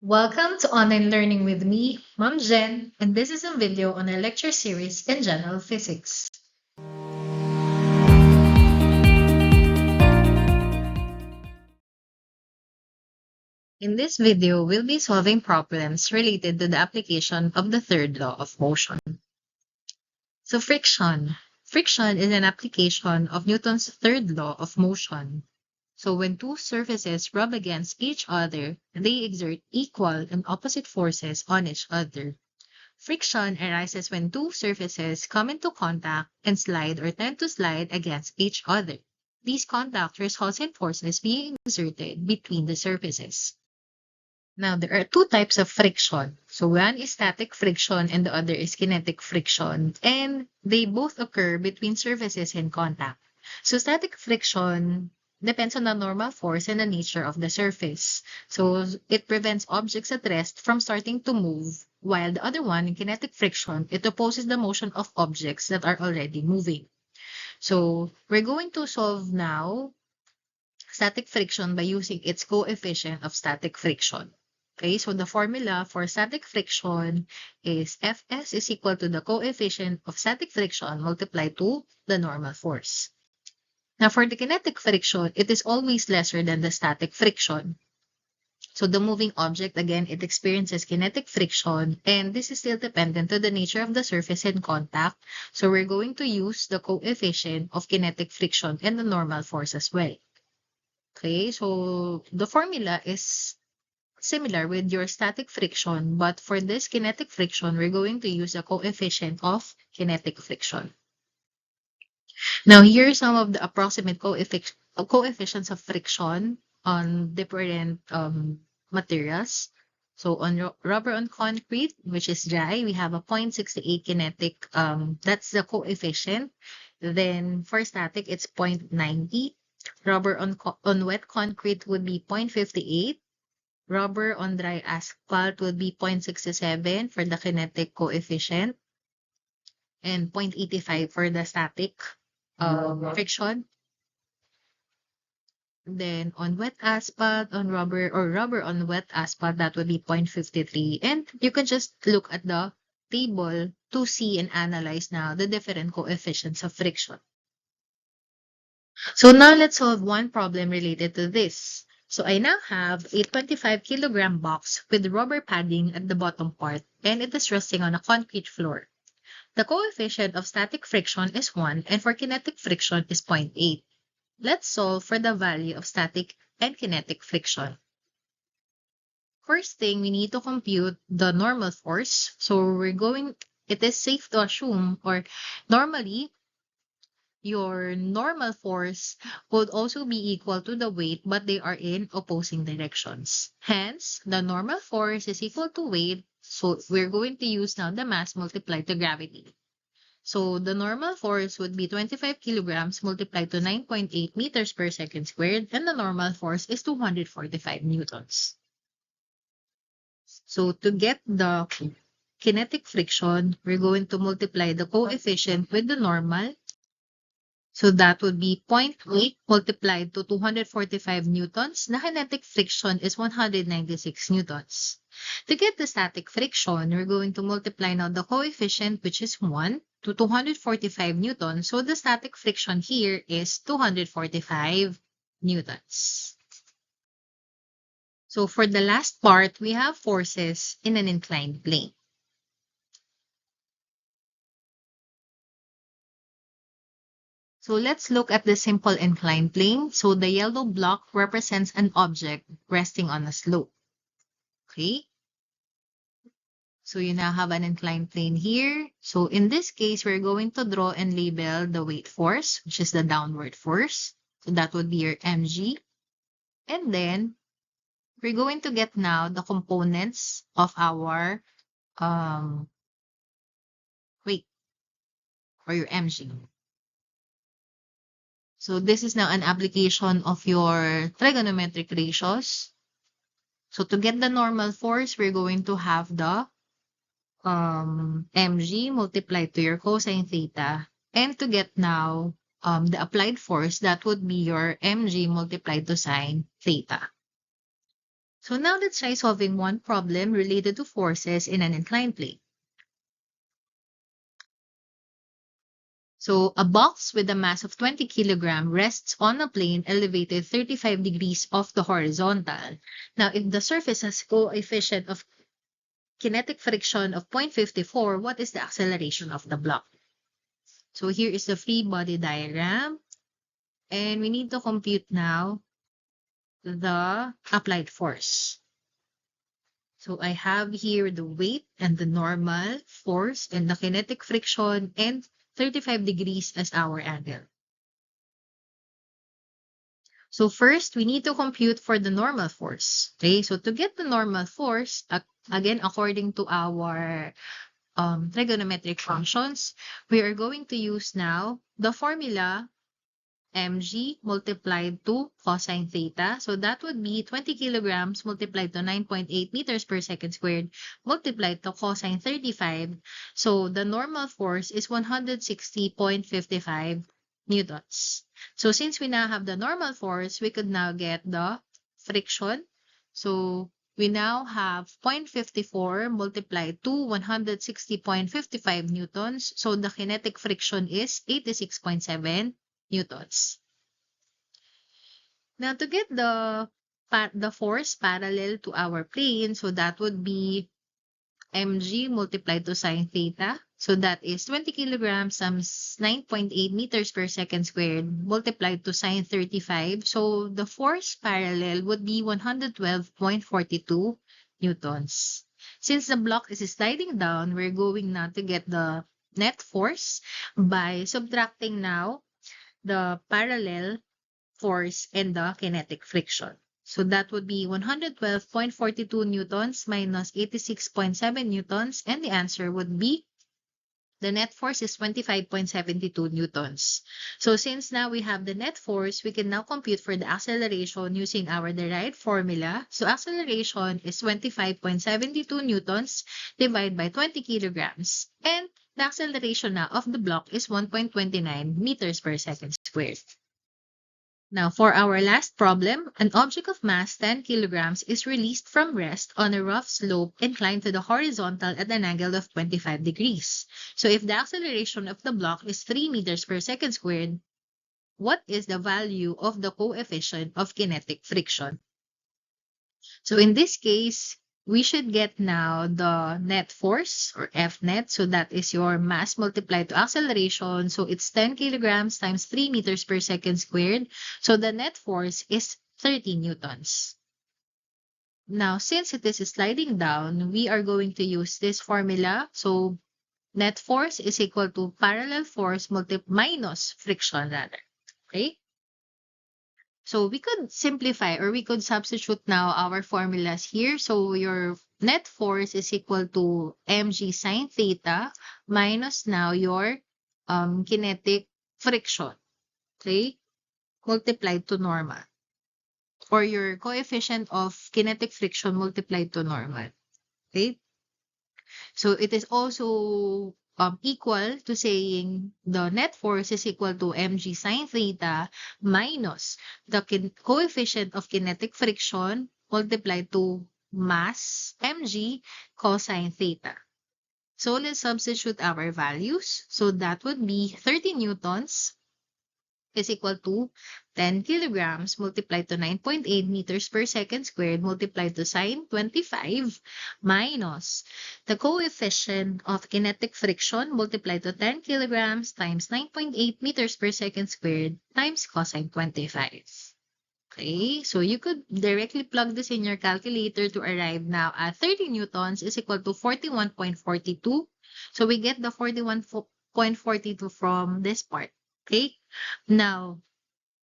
Welcome to Online Learning with me, Mom Jen, and this is a video on our lecture series in general physics. In this video, we'll be solving problems related to the application of the third law of motion. So friction. Friction is an application of Newton's third law of motion. So when two surfaces rub against each other, they exert equal and opposite forces on each other. Friction arises when two surfaces come into contact and slide or tend to slide against each other. These contact results in forces being exerted between the surfaces. Now, there are two types of friction. So one is static friction and the other is kinetic friction. And they both occur between surfaces in contact. So static friction depends on the normal force and the nature of the surface. So it prevents objects at rest from starting to move, while the other one, in kinetic friction, it opposes the motion of objects that are already moving. So we're going to solve now static friction by using its coefficient of static friction. Okay, so the formula for static friction is Fs is equal to the coefficient of static friction multiplied to the normal force. Now, for the kinetic friction, it is always lesser than the static friction. So the moving object, again, it experiences kinetic friction, and this is still dependent to the nature of the surface in contact. So we're going to use the coefficient of kinetic friction and the normal force as well. Okay, so the formula is similar with your static friction, but for this kinetic friction, we're going to use the coefficient of kinetic friction. Now, here are some of the approximate coefficients of friction on different materials. So on rubber on concrete, which is dry, we have a 0.68 kinetic, that's the coefficient. Then for static, it's 0.90. Rubber on wet concrete would be 0.58. Rubber on dry asphalt would be 0.67 for the kinetic coefficient and 0.85 for the static friction. Then on wet asphalt, on rubber or rubber on wet asphalt, that would be 0.53. And you can just look at the table to see and analyze now the different coefficients of friction. So now let's solve one problem related to this. So I now have a 25-kilogram box with rubber padding at the bottom part, and it is resting on a concrete floor. The coefficient of static friction is 1, and for kinetic friction is 0.8. Let's solve for the value of static and kinetic friction. First thing, we need to compute the normal force. So it is safe to assume, or normally, your normal force would also be equal to the weight, but they are in opposing directions. Hence, the normal force is equal to weight. So we're going to use now the mass multiplied to gravity. So the normal force would be 25 kilograms multiplied to 9.8 meters per second squared, and the normal force is 245 newtons. So to get the kinetic friction, we're going to multiply the coefficient with the normal. So that would be 0.8 multiplied to 245 newtons. The kinetic friction is 196 newtons. To get the static friction, we're going to multiply now the coefficient, which is 1, to 245 newtons. So the static friction here is 245 newtons. So for the last part, we have forces in an inclined plane. So let's look at the simple inclined plane. So the yellow block represents an object resting on a slope. Okay. So you now have an inclined plane here. So in this case, we're going to draw and label the weight force, which is the downward force. So that would be your mg. And then we're going to get now the components of our weight or your mg. So this is now an application of your trigonometric ratios. So to get the normal force, we're going to have the mg multiplied to your cosine theta. And to get now the applied force, that would be your mg multiplied to sine theta. So now let's try solving one problem related to forces in an inclined plane. So a box with a mass of 20 kilograms rests on a plane elevated 35 degrees off the horizontal. Now, if the surface has coefficient of kinetic friction of 0.54, what is the acceleration of the block? So here is the free body diagram. And we need to compute now the applied force. So I have here the weight and the normal force and the kinetic friction and 35 degrees as our angle. So first, we need to compute for the normal force. Okay, so to get the normal force, again, according to our trigonometric functions, we are going to use now the formula mg multiplied to cosine theta. So that would be 20 kilograms multiplied to 9.8 meters per second squared multiplied to cosine 35. So the normal force is 160.55 newtons. So since we now have the normal force, we could now get the friction. So we now have 0.54 multiplied to 160.55 newtons. So the kinetic friction is 86.7 newtons. Now to get the force parallel to our plane, so that would be mg multiplied to sine theta. So that is 20 kilograms times 9.8 meters per second squared multiplied to sine 35. So the force parallel would be 112.42 newtons. Since the block is sliding down, we're going now to get the net force by subtracting now the parallel force and the kinetic friction. So that would be 112.42 newtons minus 86.7 newtons, and the answer would be the net force is 25.72 newtons. So since now we have the net force, we can now compute for the acceleration using our derived formula. So acceleration is 25.72 newtons divided by 20 kilograms. And the acceleration now of the block is 1.29 meters per second squared. Now, for our last problem, an object of mass 10 kilograms is released from rest on a rough slope inclined to the horizontal at an angle of 25 degrees. So if the acceleration of the block is 3 meters per second squared, what is the value of the coefficient of kinetic friction? So in this case, we should get now the net force or F net. So that is your mass multiplied to acceleration. So it's 10 kilograms times 3 meters per second squared. So the net force is 30 newtons. Now, since it is sliding down, we are going to use this formula. So net force is equal to parallel force minus friction rather. Okay? So we could simplify or we could substitute now our formulas here. So your net force is equal to mg sine theta minus now your kinetic friction, okay, multiplied to normal. Or your coefficient of kinetic friction multiplied to normal, okay? So it is also equal to saying the net force is equal to mg sine theta minus the coefficient of kinetic friction multiplied to mass mg cosine theta. So let's substitute our values. So that would be 30 newtons is equal to 10 kilograms multiplied to 9.8 meters per second squared multiplied to sine 25 minus the coefficient of kinetic friction multiplied to 10 kilograms times 9.8 meters per second squared times cosine 25. Okay, so you could directly plug this in your calculator to arrive now at 30 newtons is equal to 41.42. So we get the 41.42 from this part. Okay, now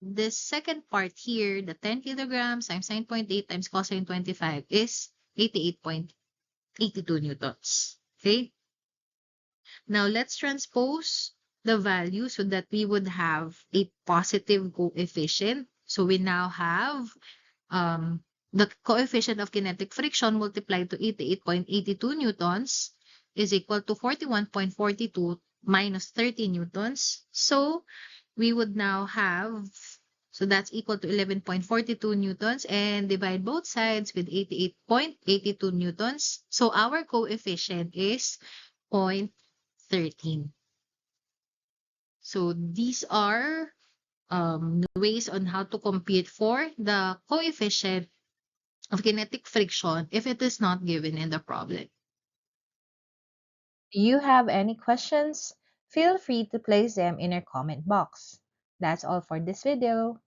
this second part here, the 10 kilograms times 9.8 times cosine 25 is 88.82 newtons. Okay, now let's transpose the value so that we would have a positive coefficient. So we now have the coefficient of kinetic friction multiplied to 88.82 newtons is equal to 41.42 minus 30 newtons. So we would now have, So that's equal to 11.42 newtons and divide both sides with 88.82 newtons. So our coefficient is 0.13. So these are ways on how to compute for the coefficient of kinetic friction if it is not given in the problem. Do you have any questions? Feel free to place them in our comment box. That's all for this video.